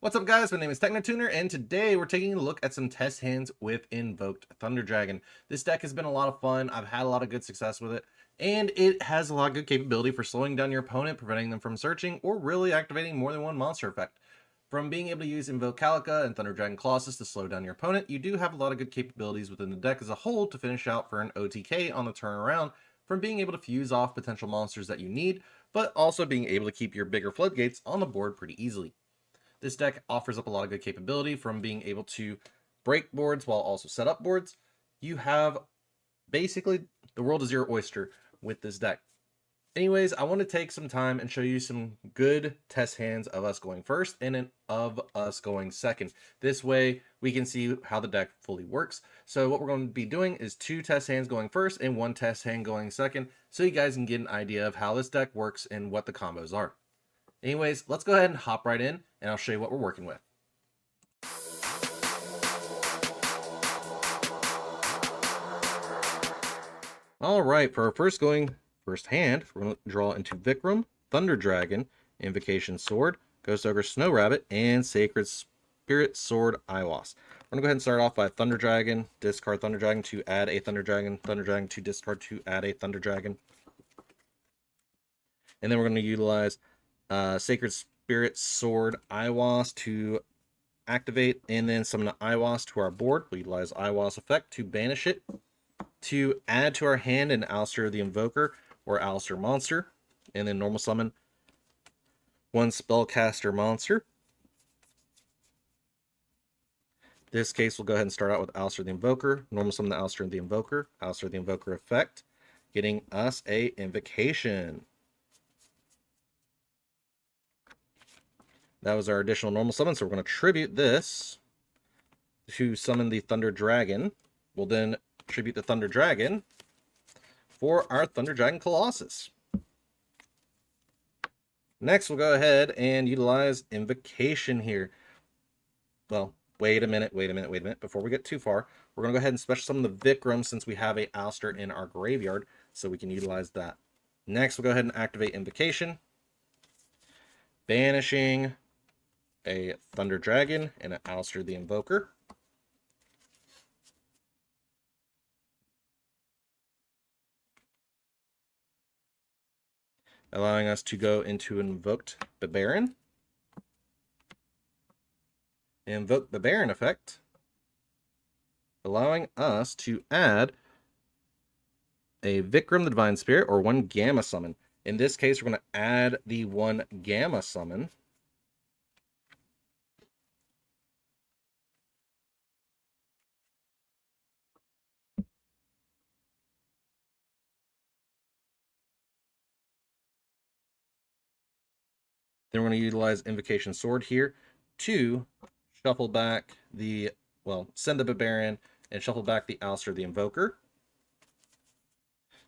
What's up guys, my name is TechnoTuner, and today we're taking a look at some test hands with Invoked Thunder Dragon. This deck has been a lot of fun, I've had a lot of good success with it, and it has a lot of good capability for slowing down your opponent, preventing them from searching, or really activating more than one monster effect. From being able to use Invoke Calica and Thunder Dragon Colossus to slow down your opponent, you do have a lot of good capabilities within the deck as a whole to finish out for an OTK on the turnaround, from being able to fuse off potential monsters that you need, but also being able to keep your bigger floodgates on the board pretty easily. This deck offers up a lot of good capability from being able to break boards while also set up boards. You have basically the world is your oyster with this deck. Anyways, I want to take some time and show you some good test hands of us going first and then of us going second. This way we can see how the deck fully works. So what we're going to be doing is 2 test hands going first and 1 test hand going second, so you guys can get an idea of how this deck works and what the combos are. Anyways, let's go ahead and hop right in, and I'll show you what we're working with. All right, for our first hand, we're going to draw into Vikram, Thunder Dragon, Invocation Sword, Ghost Ogre Snow Rabbit, and Sacred Spirit Sword Iwas. We're going to go ahead and start off by Thunder Dragon, discard Thunder Dragon to add a Thunder Dragon to discard to add a Thunder Dragon. And then we're going to utilize Sacred Spirit Sword Iwas to activate, and then summon Iwas to our board. We'll utilize Iwas effect to banish it, to add to our hand an Alistair the Invoker or Alistair monster, and then normal summon 1 spellcaster monster. This case, we'll go ahead and start out with Alistair the Invoker, normal summon the Alistair the Invoker effect, getting us a Invocation. That was our additional normal summon, so we're going to tribute this to summon the Thunder Dragon. We'll then tribute the Thunder Dragon for our Thunder Dragon Colossus. Next, we'll go ahead and utilize Invocation here. Well, wait a minute. Before we get too far, we're going to go ahead and special summon the Vikram since we have a Alistair in our graveyard, so we can utilize that. Next, we'll go ahead and activate Invocation, banishing a Thunder Dragon and an Alistair the Invoker. Allowing us to go into Invoked Baron. Invoke the Baron effect, allowing us to add a Vikram the Divine Spirit or 1 Gamma Summon. In this case, we're going to add the 1 Gamma Summon. Then we're going to utilize Invocation Sword here to shuffle back the, send the Baron and shuffle back the Alistair the Invoker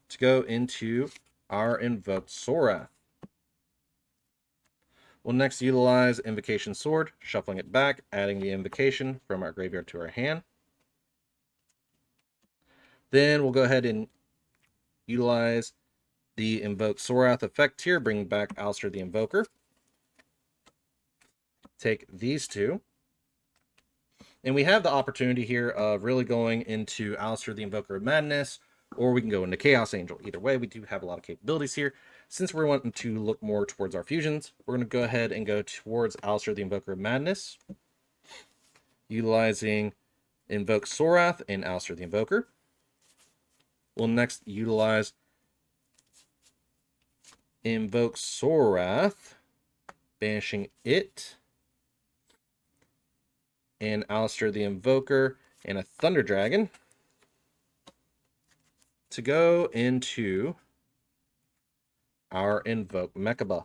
to go into our Invoked Sorath. We'll next utilize Invocation Sword, shuffling it back, adding the Invocation from our graveyard to our hand. Then we'll go ahead and utilize the Invoked Sorath effect here, bringing back Alistair the Invoker. Take these 2. And we have the opportunity here of really going into Alistair the Invoker of Madness, or we can go into Chaos Angel. Either way, we do have a lot of capabilities here. Since we're wanting to look more towards our fusions, we're going to go ahead and go towards Alistair the Invoker of Madness, utilizing Invoke Sorath and Alistair the Invoker. We'll next utilize Invoke Sorath, banishing it, and Alistair the Invoker and a Thunder Dragon to go into our Invoke Mechaba.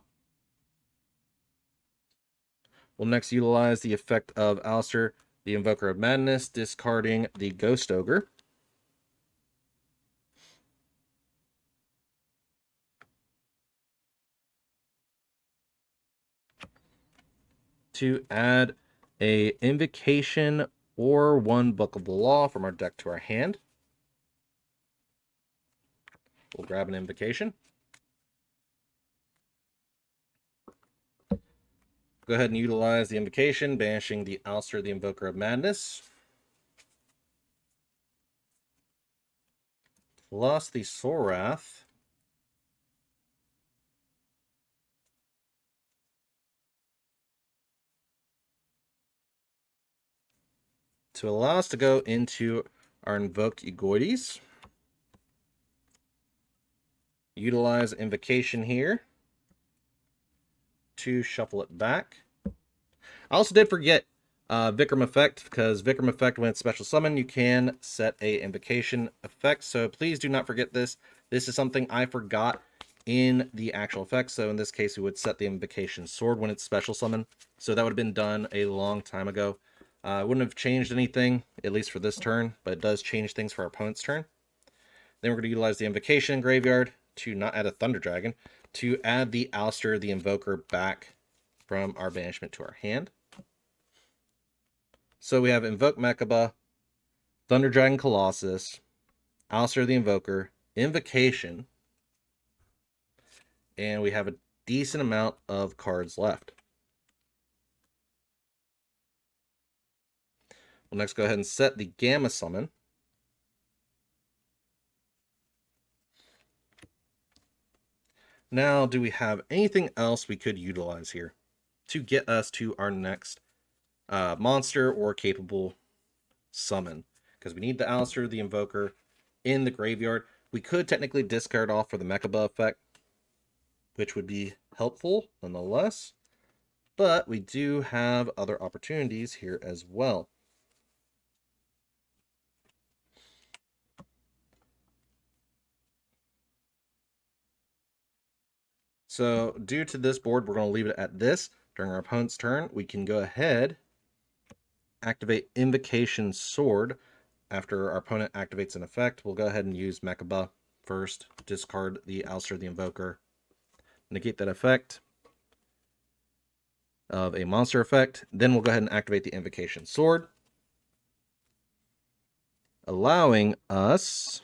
We'll next utilize the effect of Alistair the Invoker of Madness, discarding the Ghost Ogre. To add a Invocation or 1 Book of the Law from our deck to our hand. We'll grab an Invocation. Go ahead and utilize the invocation, banishing the Ouster, the Invoker of Madness. Plus the Sorath. To allow us to go into our Invoked Egoides. Utilize invocation here to shuffle it back. I also did forget Vikram effect, because Vikram effect, when it's special summon, you can set a invocation effect. So please do not forget this. This is something I forgot in the actual effect. So in this case, we would set the invocation sword when it's special summon. So that would have been done a long time ago. Wouldn't have changed anything, at least for this turn, but it does change things for our opponent's turn. Then we're going to utilize the invocation graveyard to not add a Thunder Dragon, to add the Ouster, the Invoker, back from our banishment to our hand. So we have Invoke Mechaba, Thunder Dragon Colossus, Ouster the Invoker, Invocation, and we have a decent amount of cards left. We'll next go ahead and set the Gamma Summon. Now, do we have anything else we could utilize here to get us to our next monster or capable summon? Because we need the Ouster, the Invoker, in the graveyard. We could technically discard off for the Mechaba effect, which would be helpful nonetheless. But we do have other opportunities here as well. So due to this board, we're going to leave it at this. During our opponent's turn, we can go ahead, activate Invocation Sword. After our opponent activates an effect, we'll go ahead and use Mechaba first, discard the Ouster, the Invoker, negate that effect of a monster effect. Then we'll go ahead and activate the Invocation Sword, allowing us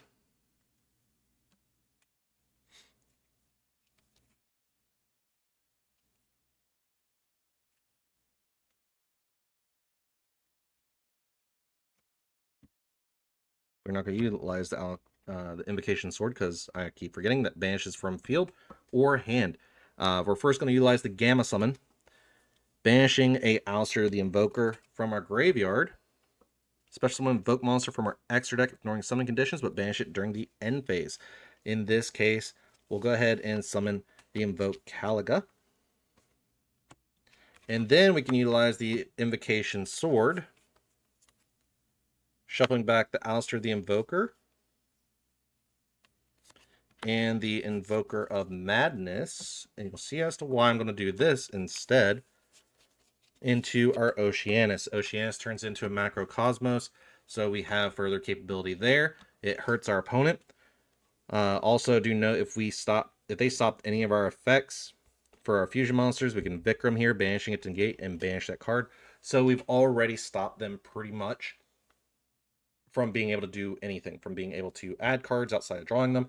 we're not going to utilize the Invocation Sword because I keep forgetting that banishes from field or hand. We're first going to utilize the Gamma Summon, banishing a Ouster the Invoker from our graveyard. Special summon invoke monster from our extra deck, ignoring summoning conditions, but banish it during the end phase. In this case, we'll go ahead and summon the Invoke Caliga. And then we can utilize the Invocation Sword, shuffling back the Ouster the Invoker, and the Invoker of Madness. And you'll see as to why I'm going to do this instead, into our Oceanus. Oceanus turns into a Macrocosmos, so we have further capability there. It hurts our opponent. Also, do note if they stopped any of our effects for our fusion monsters, we can Vikram here, banishing it to negate and banish that card. So we've already stopped them pretty much from being able to do anything, from being able to add cards outside of drawing them.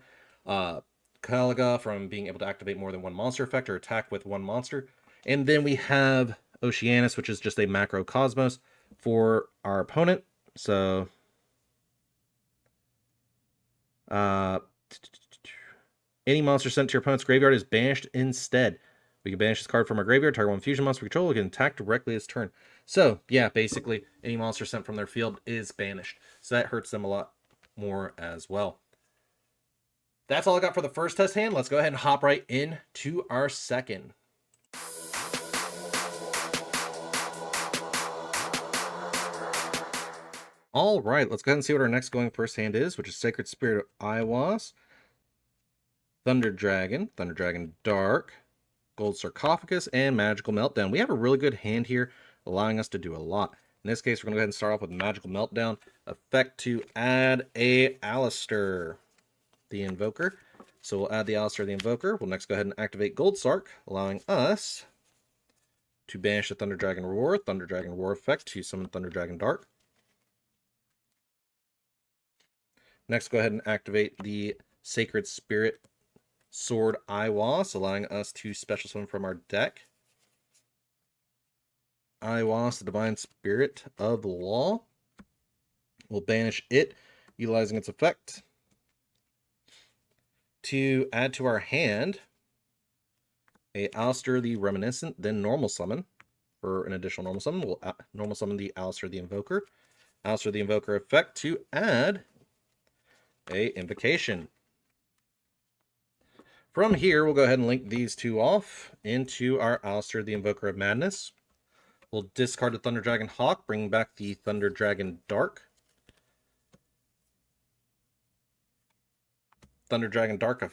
Caliga from being able to activate more than one monster effect or attack with one monster. And then we have Oceanus, which is just a Macrocosmos for our opponent. So any monster sent to your opponent's graveyard is banished instead. We can banish this card from our graveyard, target one fusion monster we control, we can attack directly this turn. So, yeah, basically, any monster sent from their field is banished. So that hurts them a lot more as well. That's all I got for the first test hand. Let's go ahead and hop right into our second. All right, let's go ahead and see what our next going first hand is, which is Sacred Spirit of Aiwas, Thunder Dragon Dark, Gold Sarcophagus, and Magical Meltdown. We have a really good hand here, allowing us to do a lot. In this case, we're going to go ahead and start off with Magical Meltdown. Effect to add a Alistair, the Invoker. So we'll add the Alistair, the Invoker. We'll next go ahead and activate Gold Sark, allowing us to banish the Thunder Dragon Roar effect to summon Thunder Dragon Dark. Next, go ahead and activate the Sacred Spirit Sword Aiwas, allowing us to special summon from our deck Iwas, the Divine Spirit of the Law. We'll banish it, utilizing its effect. To add to our hand, a Alistair the Reminiscent, then normal summon. For an additional normal summon, we'll normal summon the Alistair the Invoker. Alistair the Invoker effect to add a Invocation. From here, we'll go ahead and link these two off into our Alistair the Invoker of Madness. We'll discard the Thunder Dragon Hawk, bring back the Thunder Dragon Dark. Thunder Dragon Dark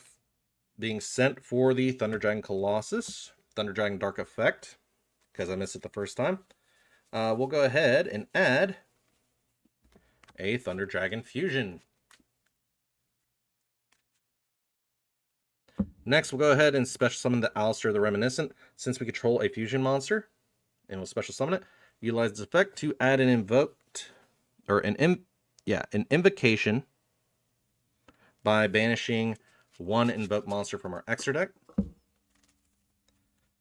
being sent for the Thunder Dragon Colossus. Thunder Dragon Dark effect, because I missed it the first time. We'll go ahead and add a Thunder Dragon Fusion. Next, we'll go ahead and special summon the Alistair the Reminiscent, since we control a fusion monster, and we'll special summon it. Utilize this effect to add an invoked, or an invocation by banishing one invoke monster from our extra deck. In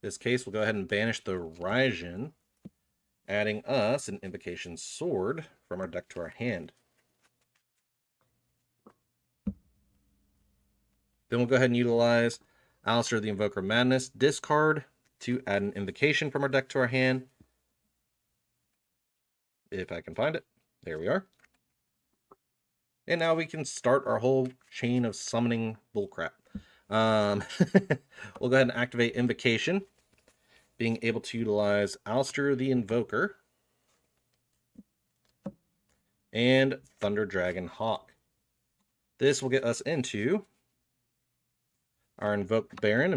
this case, we'll go ahead and banish the Raijin, adding us an invocation sword from our deck to our hand. Then we'll go ahead and utilize Alistair the Invoker of Madness, discard to add an invocation from our deck to our hand. If I can find it. There we are. And now we can start our whole chain of summoning bullcrap. We'll go ahead and activate Invocation, being able to utilize Alistair the Invoker and Thunder Dragon Hawk. This will get us into our Invoked Baron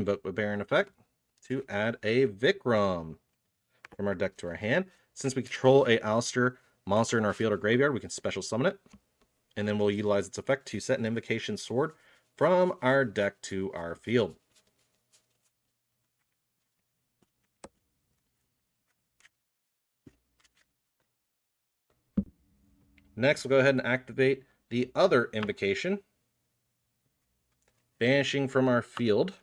effect to add a Vikram from our deck to our hand. Since we control a Alistair monster in our field or graveyard, we can special summon it. And then we'll utilize its effect to set an Invocation Sword from our deck to our field. Next, we'll go ahead and activate the other Invocation, banishing from our field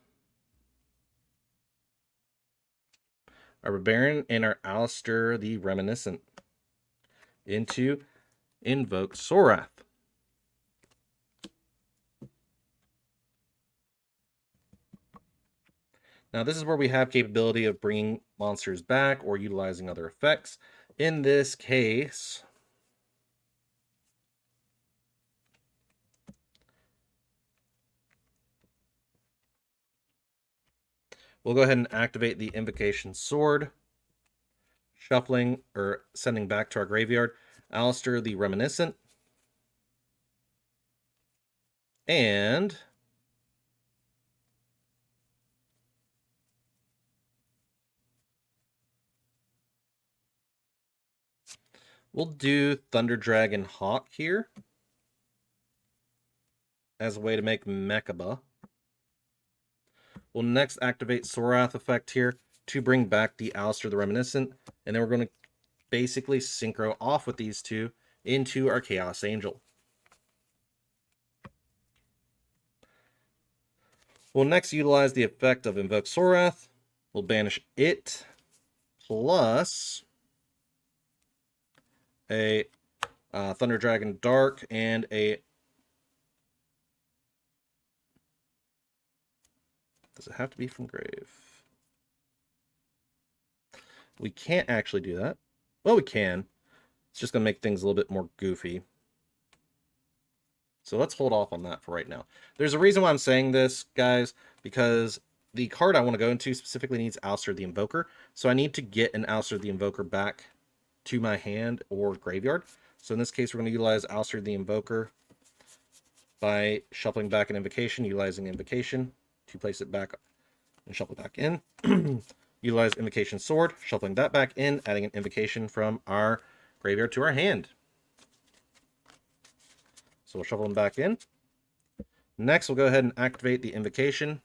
our Baron and our Alistair the Reminiscent into Invoked Sorath. Now, this is where we have capability of bringing monsters back or utilizing other effects. In this case, we'll go ahead and activate the Invocation Sword, shuffling or sending back to our graveyard Alistair the Reminiscent, and we'll do Thunder Dragon Hawk here as a way to make Mechaba. We'll next activate Sorath effect here to bring back the Alistair the Reminiscent, and then we're going to basically synchro off with these two into our Chaos Angel. We'll next utilize the effect of Invoke Sorath. We'll banish it, plus a Thunder Dragon Dark and a... Does it have to be from grave? We can't actually do that. Well, we can. It's just going to make things a little bit more goofy. So let's hold off on that for right now. There's a reason why I'm saying this, guys, because the card I want to go into specifically needs Alistair the Invoker. So I need to get an Alistair the Invoker back to my hand or graveyard. So in this case, we're going to utilize Alistair the Invoker by shuffling back an Invocation, utilizing Invocation to place it back and shuffle it back in. Utilize Invocation Sword, shuffling that back in, adding an Invocation from our graveyard to our hand. So we'll shuffle them back in. Next, we'll go ahead and activate the Invocation,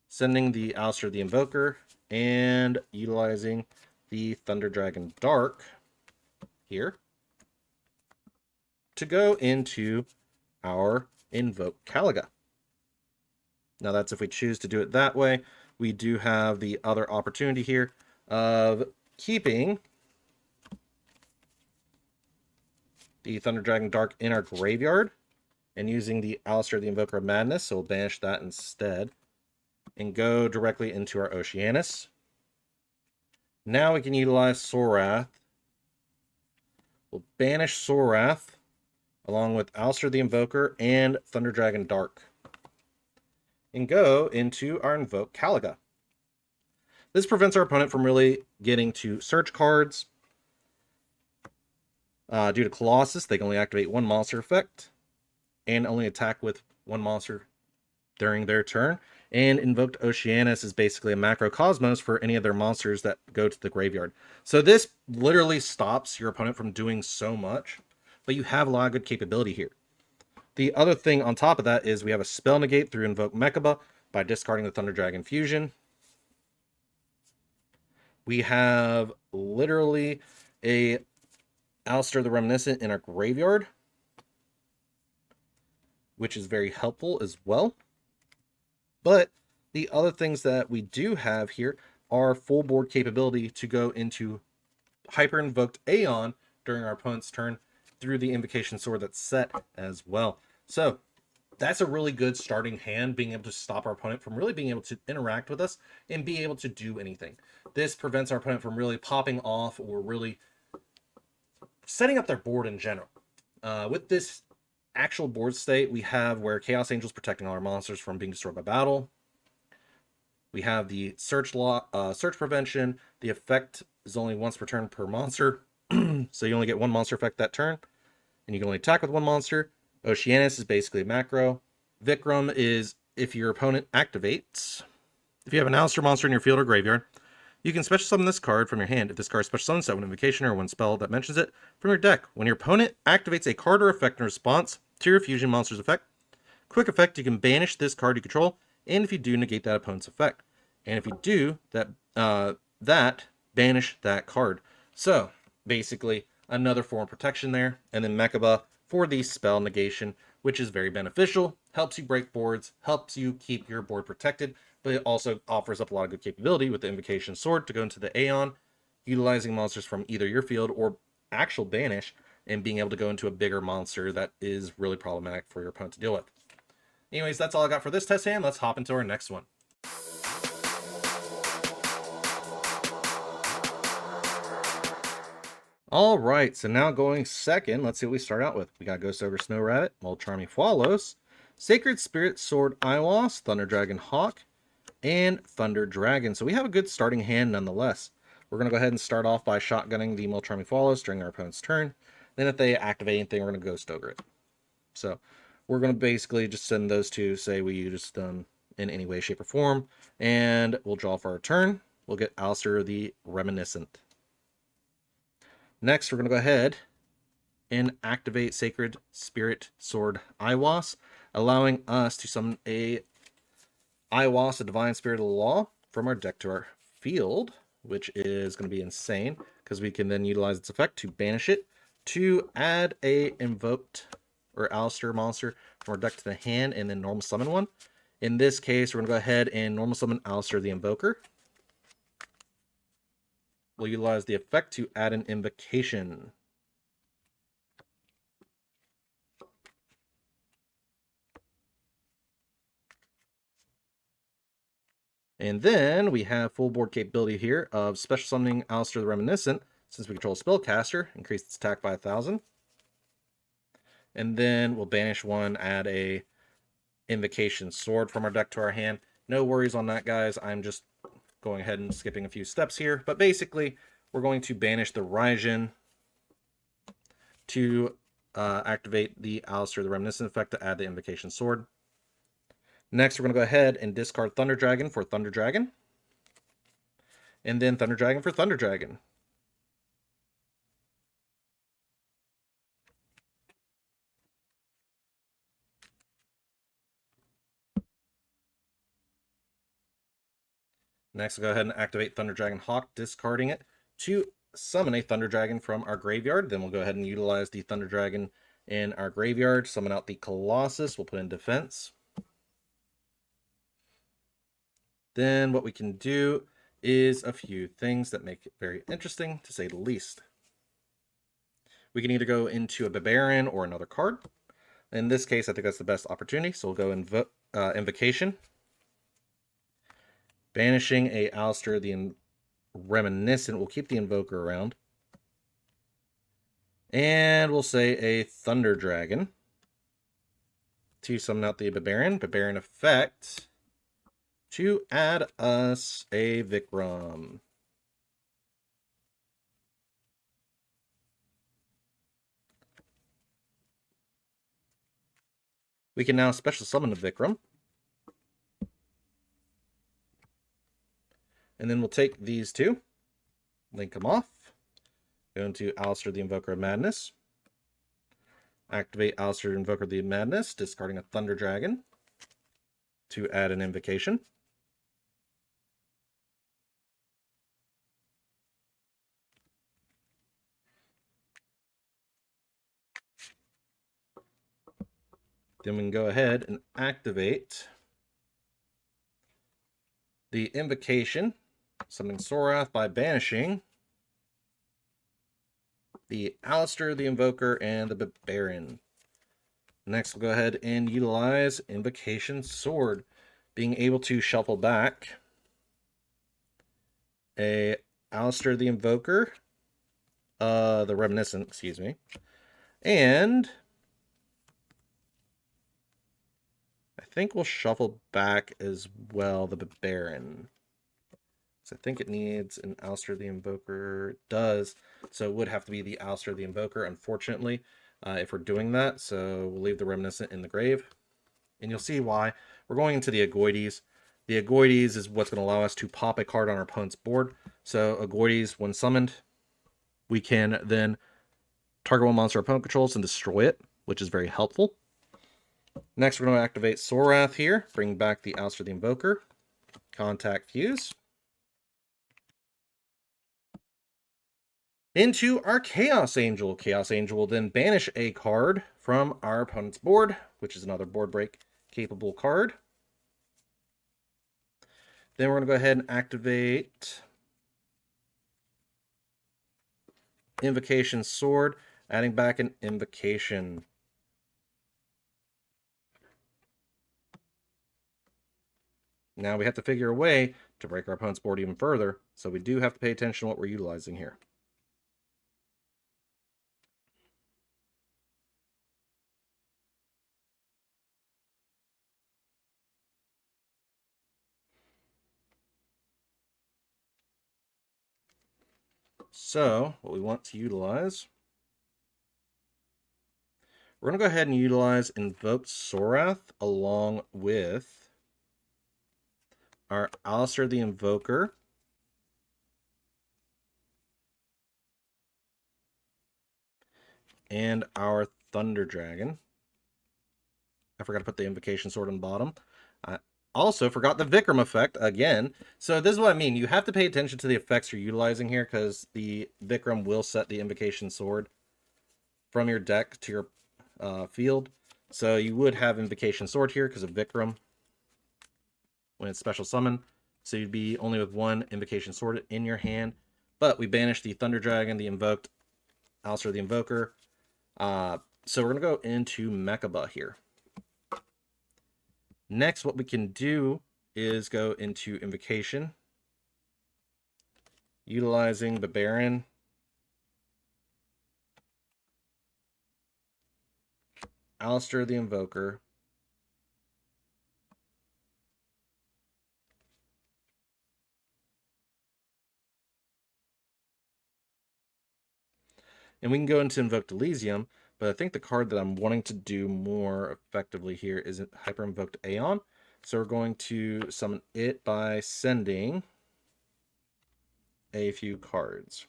sending the Alistair the Invoker and utilizing the Thunder Dragon Dark here to go into our Invoked Caliga. Now that's if we choose to do it that way. We do have the other opportunity here of keeping the Thunder Dragon Dark in our graveyard and using the Alistair the Invoker of Madness, so we'll banish that instead and go directly into our Oceanus. Now we can utilize Sorath. We'll banish Sorath along with Alistair the Invoker and Thunder Dragon Dark and go into our Invoked Caliga. This prevents our opponent from really getting to search cards. Due to Colossus, they can only activate one monster effect and only attack with one monster during their turn. And Invoked Oceanus is basically a macrocosmos for any of their monsters that go to the graveyard. So this literally stops your opponent from doing so much, but you have a lot of good capability here. The other thing on top of that is we have a spell negate through Invoke Mechaba by discarding the Thunder Dragon Fusion. We have literally a Alistair the Reminiscent in our graveyard, which is very helpful as well. But the other things that we do have here are full board capability to go into Hyper Invoked Aeon during our opponent's turn through the Invocation Sword that's set as well. So that's a really good starting hand, being able to stop our opponent from really being able to interact with us and be able to do anything. This prevents our opponent from really popping off or really setting up their board in general. With this actual board state, we have where Chaos Angel's protecting all our monsters from being destroyed by battle. We have the search prevention. The effect is only once per turn per monster, so you only get one monster effect that turn, and you can only attack with one monster. Oceanus is basically a macro. Vikram is if your opponent activates. If you have an Alistair monster in your field or graveyard, you can special summon this card from your hand. If this card special summons one invocation or one spell that mentions it from your deck, when your opponent activates a card or effect in response to your fusion monster's effect, quick effect, you can banish this card you control, and if you do, negate that opponent's effect. And if you do, banish that card. So, basically, another form of protection there. And then Mechaba for the spell negation, which is very beneficial, helps you break boards, helps you keep your board protected, but it also offers up a lot of good capability with the Invocation Sword to go into the Aeon, utilizing monsters from either your field or actual banish, and being able to go into a bigger monster that is really problematic for your opponent to deal with. Anyways, that's all I got for this test hand. Let's hop into our next one. All right, so now going second, let's see what we start out with. We got Ghost Ogre Snow Rabbit, Molcharmy Fualos, Sacred Spirit Sword Iwas, Thunder Dragon Hawk, and Thunder Dragon. So we have a good starting hand nonetheless. We're going to go ahead and start off by shotgunning the Molcharmy Fualos during our opponent's turn. Then if they activate anything, we're going to Ghost Ogre it. So we're going to basically just send those two, say we used them in any way, shape, or form, and we'll draw for our turn. We'll get Alistair the Reminiscent. Next, we're going to go ahead and activate Sacred Spirit Sword Iwas, allowing us to summon a Iwas, a Divine Spirit of the Law, from our deck to our field, which is going to be insane, because we can then utilize its effect to banish it, to add a Invoked or Alistair monster from our deck to the hand, and then normal summon one. In this case, we're going to go ahead and normal summon Alistair the Invoker. We'll utilize the effect to add an invocation. And then we have full board capability here of special summoning Alistair the Reminiscent, since we control a spellcaster, increase its attack by 1,000. And then we'll banish one, add a Invocation Sword from our deck to our hand. No worries on that, guys. I'm just going ahead and skipping a few steps here. But basically, we're going to banish the Raijin to activate the Alistair the Reminiscent effect to add the Invocation Sword. Next, we're going to go ahead and discard Thunder Dragon for Thunder Dragon. And then Thunder Dragon for Thunder Dragon. Next, we'll go ahead and activate Thunder Dragon Hawk, discarding it to summon a Thunder Dragon from our graveyard. Then we'll go ahead and utilize the Thunder Dragon in our graveyard, summon out the Colossus. We'll put in defense. Then what we can do is a few things that make it very interesting, to say the least. We can either go into a Babarin or another card. In this case, I think that's the best opportunity, so we'll go Invocation. Banishing a Alistair the Reminiscent. We'll keep the Invoker around. And we'll say a Thunder Dragon to summon out the Babarin. Babarin effect to add us a Vikram. We can now special summon the Vikram. And then we'll take these two, link them off, go into Alistair the Invoker of Madness, activate Alistair the Invoker of the Madness, discarding a Thunder Dragon to add an Invocation. Then we can go ahead and activate the Invocation, summoning Sorath by banishing the Alistair the Invoker and the Babarin. Next, we'll go ahead and utilize Invocation Sword, being able to shuffle back a Alistair the Invoker, the Reminiscent, excuse me, and I think we'll shuffle back as well the Babarin. So I think it needs an Alistair the Invoker. It does. So it would have to be the Alistair the Invoker, unfortunately, if we're doing that. So we'll leave the Reminiscent in the grave. And you'll see why. We're going into the Agoides. The Agoides is what's going to allow us to pop a card on our opponent's board. So Agoides, when summoned, we can then target one monster our opponent controls and destroy it, which is very helpful. Next, we're going to activate Sorath here, bring back the Alistair the Invoker, contact Fuse, into our Chaos Angel. Chaos Angel will then banish a card from our opponent's board, which is another board break capable card. Then we're going to go ahead and activate Invocation Sword, adding back an Invocation. Now we have to figure a way to break our opponent's board even further, so we do have to pay attention to what we're utilizing here. So, what we want to utilize, we're going to go ahead and utilize Invoked Sorath along with our Alistair the Invoker, and our Thunder Dragon. I forgot to put the Invocation Sword on the bottom. I also forgot the Vikram effect again. So this is what I mean. You have to pay attention to the effects you're utilizing here, because the Vikram will set the Invocation Sword from your deck to your field. So you would have Invocation Sword here because of Vikram when it's special summon. So you'd be only with one Invocation Sword in your hand. But we banished the Thunder Dragon, the Invoked, Alistair the Invoker. So we're going to go into Mechaba here. Next, what we can do is go into Invocation, utilizing Babarin, Alistair the Invoker, and we can go into Invoked Elysium, but I think the card that I'm wanting to do more effectively here is Hyper Invoked Aeon. So we're going to summon it by sending a few cards.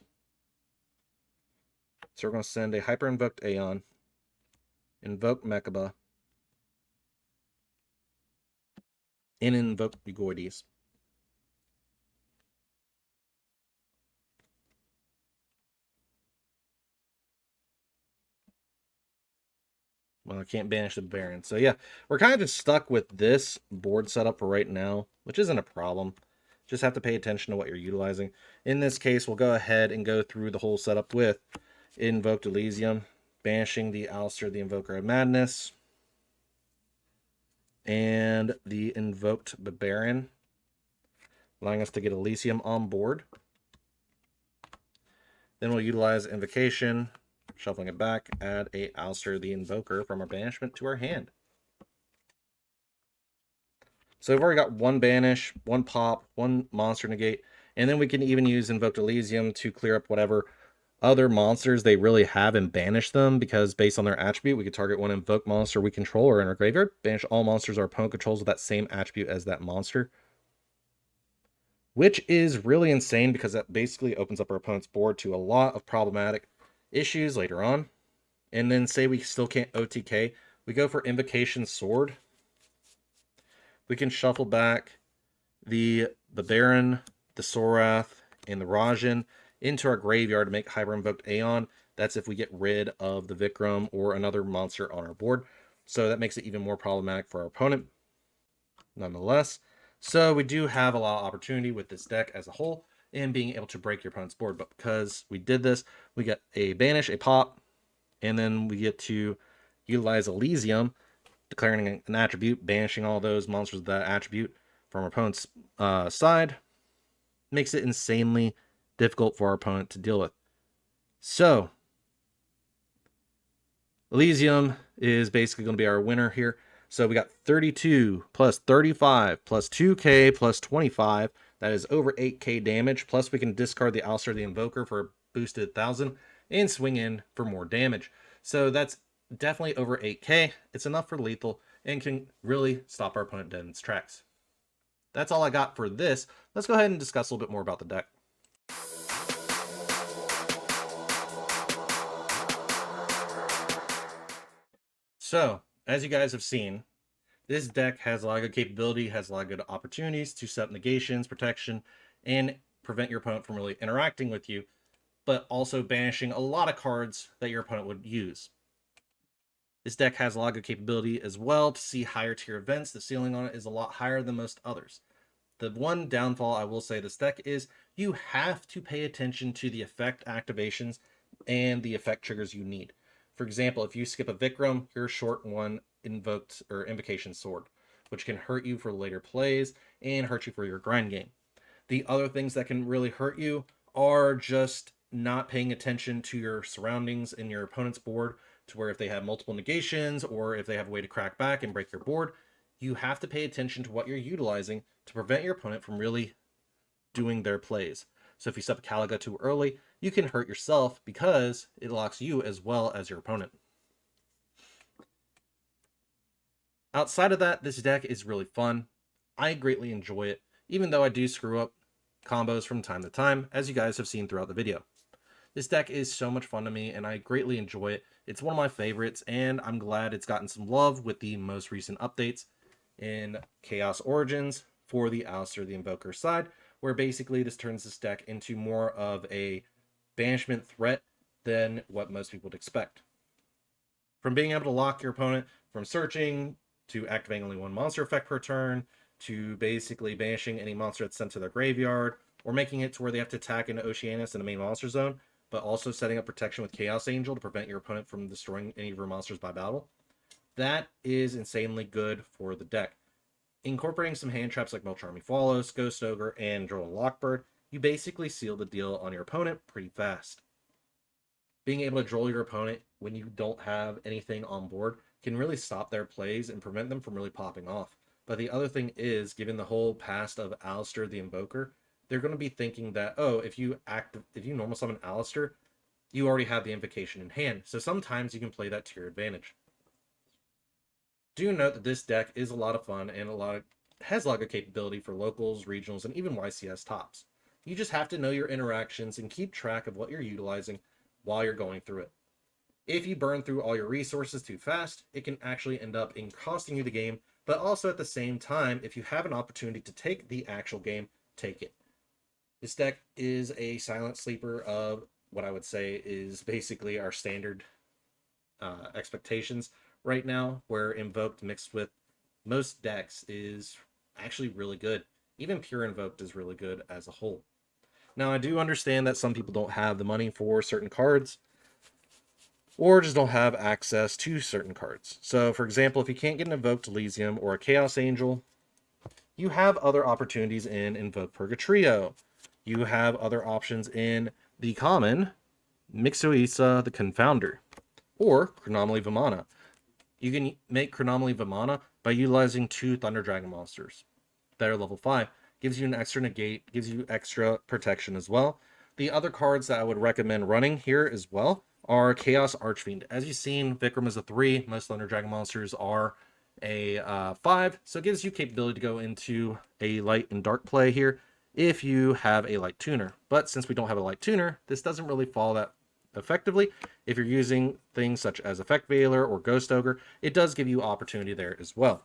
So we're going to send a Hyper Invoked Aeon, Invoke Mechaba, and Invoke Agoides. Well, I can't banish the Baron. So yeah, we're kind of just stuck with this board setup for right now, which isn't a problem. Just have to pay attention to what you're utilizing. In this case, we'll go ahead and go through the whole setup with Invoked Elysium, banishing the Alistair the Invoker of Madness, and the Invoked Barbarian, allowing us to get Elysium on board. Then we'll utilize Invocation, shuffling it back, add a Alistair the Invoker from our banishment to our hand. So we've already got one banish, one pop, one monster negate, and then we can even use Invoked Elysium to clear up whatever other monsters they really have and banish them, because based on their attribute, we could target one invoked monster we control or in our graveyard, banish all monsters our opponent controls with that same attribute as that monster. Which is really insane because that basically opens up our opponent's board to a lot of problematic issues later on. And then say we still can't OTK, we go for Invocation Sword. We can shuffle back the Baron, the Sorath, and the Rajan into our graveyard to make Hyper Invoked Aeon. That's if we get rid of the Vikram or another monster on our board. So that makes it even more problematic for our opponent, nonetheless. So we do have a lot of opportunity with this deck as a whole in being able to break your opponent's board. But because we did this, we get a banish, a pop, and then we get to utilize Elysium, declaring an attribute, banishing all those monsters with that attribute from our opponent's side. Makes it insanely difficult for our opponent to deal with. So, Elysium is basically going to be our winner here. So we got 32 plus 35 plus 2k plus 25. That is over 8k damage. Plus we can discard the Alistair the Invoker for a boosted 1000 and swing in for more damage. So that's definitely over 8k. It's enough for lethal and can really stop our opponent dead in its tracks. That's all I got for this. Let's go ahead and discuss a little bit more about the deck. So, as you guys have seen, this deck has a lot of good capability, has a lot of good opportunities to set up negations, protection, and prevent your opponent from really interacting with you, but also banishing a lot of cards that your opponent would use. This deck has a lot of good capability as well to see higher tier events. The ceiling on it is a lot higher than most others. The one downfall I will say this deck is you have to pay attention to the effect activations and the effect triggers you need. For example, if you skip a Vikram, you're short one invoked or invocation sword, which can hurt you for later plays and hurt you for your grind game. The other things that can really hurt you are just not paying attention to your surroundings in your opponent's board, to where if they have multiple negations or if they have a way to crack back and break your board, you have to pay attention to what you're utilizing to prevent your opponent from really doing their plays. So if you step a Caliga too early, you can hurt yourself because it locks you as well as your opponent. Outside of that, this deck is really fun. I greatly enjoy it, even though I do screw up combos from time to time, as you guys have seen throughout the video. This deck is so much fun to me, and I greatly enjoy it. It's one of my favorites, and I'm glad it's gotten some love with the most recent updates in Chaos Origins for the Alistair the Invoker side, where basically this turns this deck into more of a banishment threat than what most people would expect. From being able to lock your opponent from searching, to activating only one monster effect per turn, to basically banishing any monster that's sent to their graveyard, or making it to where they have to attack into Oceanus in the main monster zone, but also setting up protection with Chaos Angel to prevent your opponent from destroying any of your monsters by battle. That is insanely good for the deck. Incorporating some hand traps like Melcharmy Follows, Ghost Ogre, and Droll Lockbird, you basically seal the deal on your opponent pretty fast. Being able to droll your opponent when you don't have anything on board can really stop their plays and prevent them from really popping off. But the other thing is, given the whole past of Alistair the Invoker, they're going to be thinking that, oh, if you normal summon Alistair, you already have the invocation in hand. So sometimes you can play that to your advantage. Do note that this deck is a lot of fun and has a lot of capability for locals, regionals, and even YCS tops. You just have to know your interactions and keep track of what you're utilizing while you're going through it. If you burn through all your resources too fast, it can actually end up in costing you the game, but also at the same time, if you have an opportunity to take the actual game, take it. This deck is a silent sleeper of what I would say is basically our standard expectations right now, where Invoked mixed with most decks is actually really good. Even pure Invoked is really good as a whole. Now, I do understand that some people don't have the money for certain cards, or just don't have access to certain cards. So for example, if you can't get an Invoked Elysium or a Chaos Angel, you have other opportunities in Invoked Purgatrio. You have other options in the common Mixoisa the Confounder or Chronomaly Vimana. You can make Chronomaly Vimana by utilizing 2 Thunder Dragon monsters that are level 5. Gives you an extra negate, gives you extra protection as well. The other cards that I would recommend running here as well are Chaos Archfiend. As you've seen, Vikram is a 3. Most Thunder Dragon monsters are a 5. So it gives you capability to go into a light and dark play here if you have a light tuner. But since we don't have a light tuner, this doesn't really fall that effectively. If you're using things such as Effect Veiler or Ghost Ogre, it does give you opportunity there as well.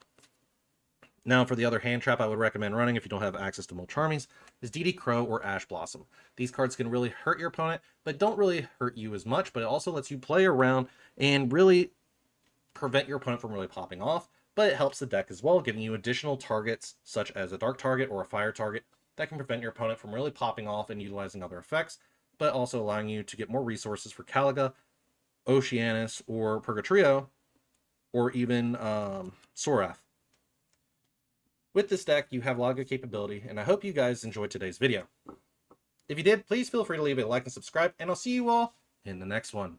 Now, for the other hand trap I would recommend running if you don't have access to Molcharmies is DD Crow or Ash Blossom. These cards can really hurt your opponent, but don't really hurt you as much, but it also lets you play around and really prevent your opponent from really popping off, but it helps the deck as well, giving you additional targets such as a dark target or a fire target that can prevent your opponent from really popping off and utilizing other effects, but also allowing you to get more resources for Caliga, Oceanus, or Purgatrio, or even Sorath. With this deck, you have a lot of good capability, and I hope you guys enjoyed today's video. If you did, please feel free to leave a like and subscribe, and I'll see you all in the next one.